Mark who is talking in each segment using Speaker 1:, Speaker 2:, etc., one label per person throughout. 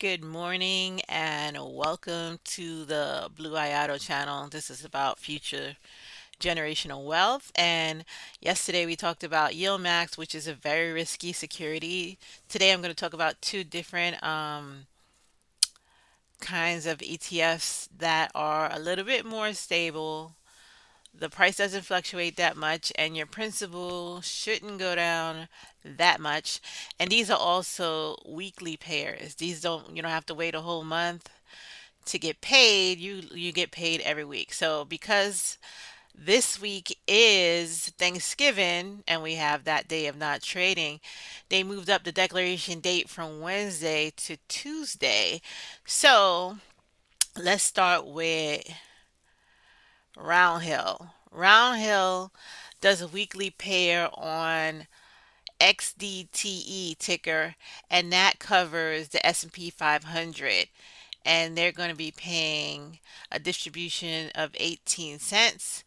Speaker 1: Good morning and welcome to the Bluayado channel. This is about future generational wealth. And yesterday we talked about yield max, which is a very risky security. Today I'm going to talk about two different kinds of ETFs that are a little bit more stable. The price doesn't fluctuate that much, and your principal shouldn't go down that much. And these are also weekly pairs. You don't have to wait a whole month to get paid. You get paid every week. So because this week is Thanksgiving and we have that day of not trading, they moved up the declaration date from Wednesday to Tuesday. So let's start with Roundhill. Roundhill does a weekly pair on XDTE ticker, and that covers the S&P 500. And they're going to be paying a distribution of 18 cents.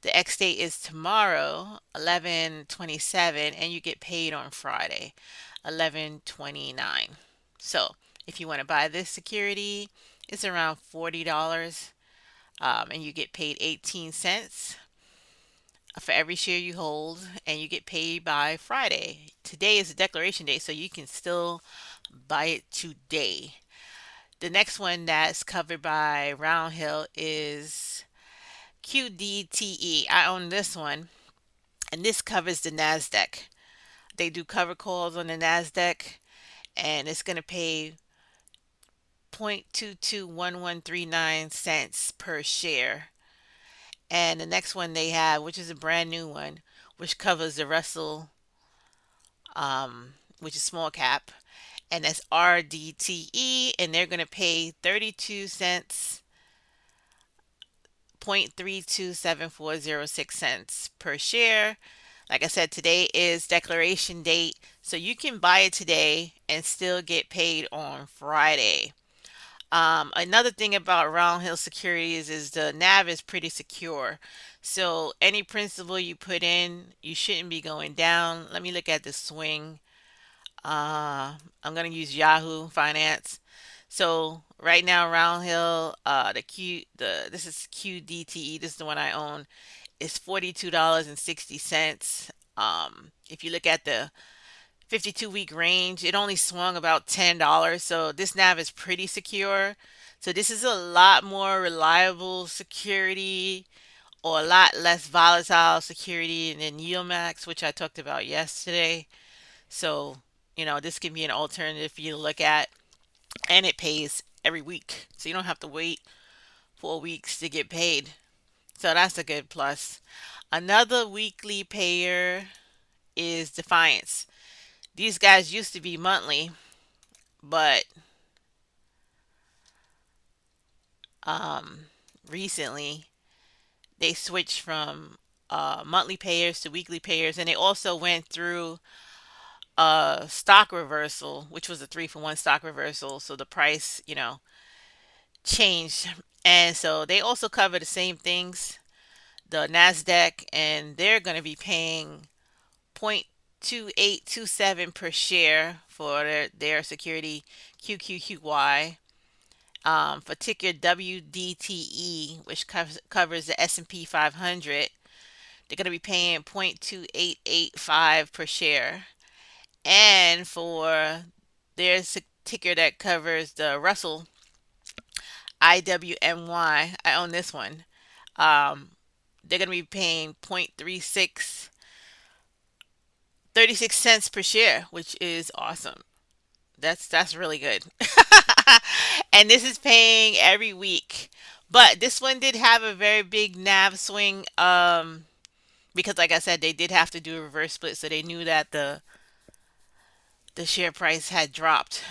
Speaker 1: The X date is tomorrow, 11/27, and you get paid on Friday, 11/29. So if you want to buy this security, it's around $40, and you get paid 18 cents for every share you hold, and you get paid by Friday. Today is the declaration day, so you can still buy it today. The next one that's covered by Roundhill is QDTE. I own this one, and this covers the NASDAQ. They do cover calls on the NASDAQ, and it's going to pay 0.221139 cents per share. And the next one they have, which is a brand new one, which covers the Russell, which is small cap, and that's RDTE, and they're going to pay 32 cents 0.327406 per share. Like I said, today is declaration date, so you can buy it today and still get paid on Friday. Another thing about Roundhill Securities is the NAV is pretty secure. So any principal you put in, you shouldn't be going down. Let me look at the swing. I'm gonna use Yahoo Finance. So right now, Roundhill, this is QDTE. This is the one I own. It's $42.60. If you look at the 52-week range, it only swung about $10. So this nav is pretty secure. So this is a lot more reliable security, or a lot less volatile security than Yield which I talked about yesterday. So, this can be an alternative for you to look at, and it pays every week. So you don't have to wait 4 weeks to get paid. So that's a good plus. Another weekly payer is Defiance. These guys used to be monthly, but um, recently they switched from monthly payers to weekly payers, and they also went through a stock reversal, which was a 3-for-1 stock reversal. So the price, changed. And so they also cover the same things, the NASDAQ, and they're going to be paying 0.2827 per share for their security QQQY. For ticker WDTE, which covers the S&P 500, they're going to be paying 0.2885 per share. And for their ticker that covers the Russell IWMY, I own this one. They're going to be paying 36 cents per share, which is awesome. That's really good. And this is paying every week. But this one did have a very big nav swing, because like I said, they did have to do a reverse split, so they knew that the share price had dropped.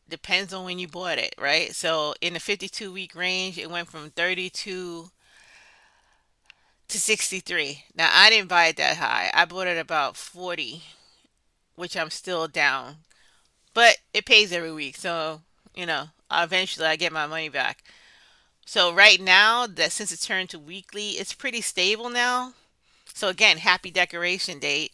Speaker 1: Depends on when you bought it, right? So in the 52-week range, it went from 32 to 63. Now I didn't buy it that high. I bought it about 40, which I'm still down. But it pays every week, so eventually I get my money back. So right now, that since it turned to weekly, it's pretty stable now. So again, happy decoration date.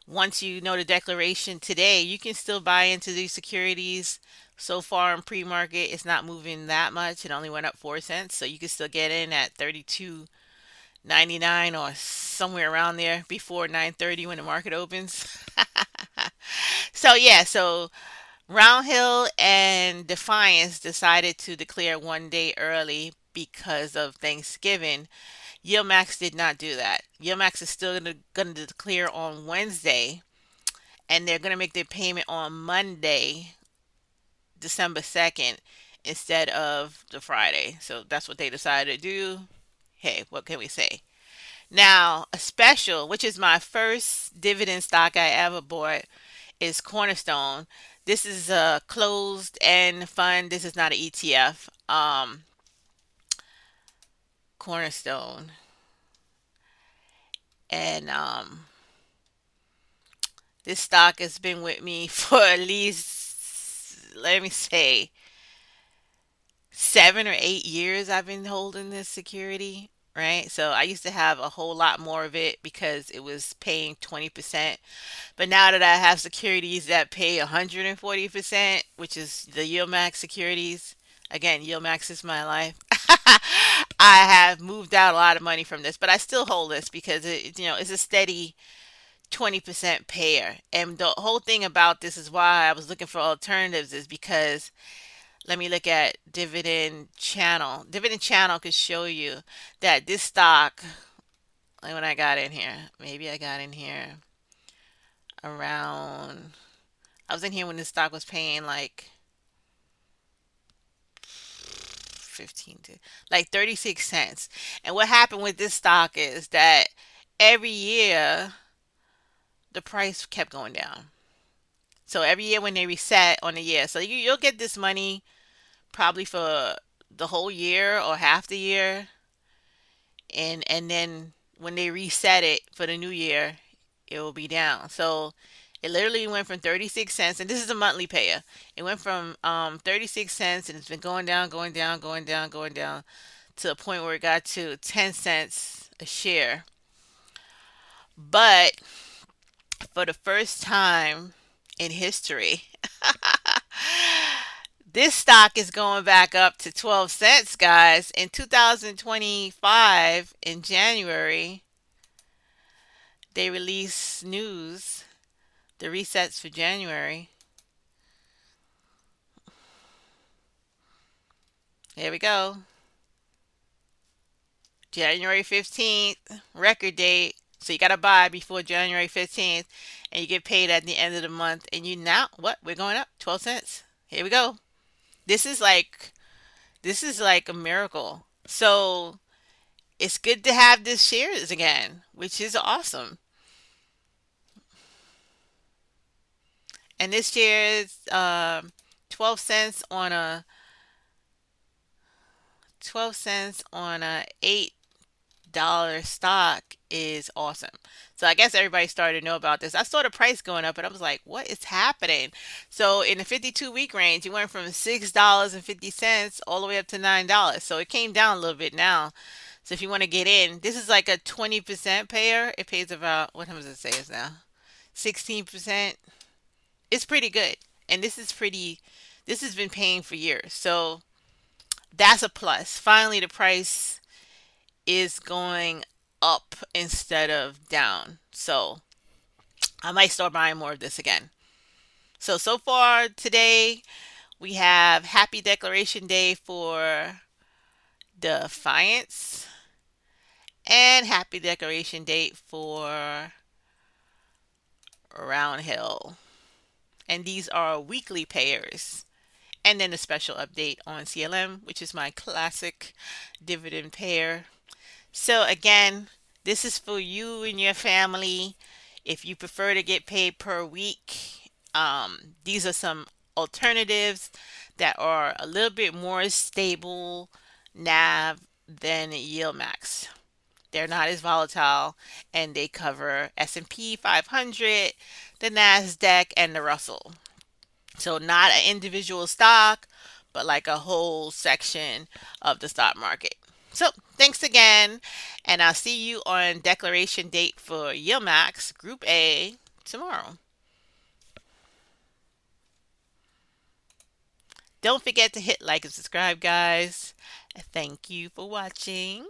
Speaker 1: Once you know the declaration today, you can still buy into these securities. So far in pre-market, it's not moving that much. It only went up 4 cents, so you can still get in at 32.99 or somewhere around there before 9:30 when the market opens. So yeah, so Roundhill and Defiance decided to declare 1 day early because of Thanksgiving. Yilmax did not do that. Yilmax is still going to declare on Wednesday, and they're going to make their payment on Monday, December 2nd, instead of the Friday. So that's what they decided to do. Hey, what can we say? Now, a special, which is my first dividend stock I ever bought, is Cornerstone. This is a closed end fund. This is not an ETF. Cornerstone. And this stock has been with me for at least, let me say, 7 or 8 years I've been holding this security, right? So I used to have a whole lot more of it because it was paying 20%. But now that I have securities that pay 140%, which is the Yield Max securities, again, Yield Max is my life. I have moved out a lot of money from this, but I still hold this because it's a steady 20% payer. And the whole thing about this is why I was looking for alternatives is because let me look at dividend channel. Dividend channel could show you that this stock, like when I got in here, maybe I got in here around, I was in here when this stock was paying like 15 to like 36 cents. And what happened with this stock is that every year the price kept going down. So every year when they reset on the year, so you'll get this money probably for the whole year or half the year, and then when they reset it for the new year, it will be down. So it literally went from 36 cents, and this is a monthly payer. It went from 36 cents, and it's been going down, going down, going down, going down to the point where it got to 10 cents a share. But for the first time in history, this stock is going back up to 12 cents, guys. In 2025, in January, they released news, the resets for January. Here we go. January 15th, record date. So you got to buy before January 15th, and you get paid at the end of the month. And you now, what? We're going up 12 cents. Here we go. This is like this is like a miracle. So it's good to have this shares again, which is awesome. And this share is 12 cents on a 12 cents on a $8 stock is awesome. So I guess everybody started to know about this. I saw the price going up and I was like, what is happening? So in the 52-week range, it went from $6.50 all the way up to $9. So it came down a little bit now. So if you want to get in, this is like a 20% payer. It pays about, what does it say is now? 16%. It's pretty good. And this has been paying for years. So that's a plus. Finally, the price is going up instead of down. So I might start buying more of this again. So far today, we have Happy Declaration Day for Defiance and Happy Declaration Date for Roundhill. And these are weekly payers. And then a special update on CLM, which is my classic dividend payer. So again, this is for you and your family. If you prefer to get paid per week, these are some alternatives that are a little bit more stable NAV than Yield Max. They're not as volatile, and they cover S&P 500, the Nasdaq, and the Russell. So not an individual stock, but like a whole section of the stock market. So thanks again, and I'll see you on declaration date for Yield Max Group A tomorrow. Don't forget to hit like and subscribe, guys. Thank you for watching.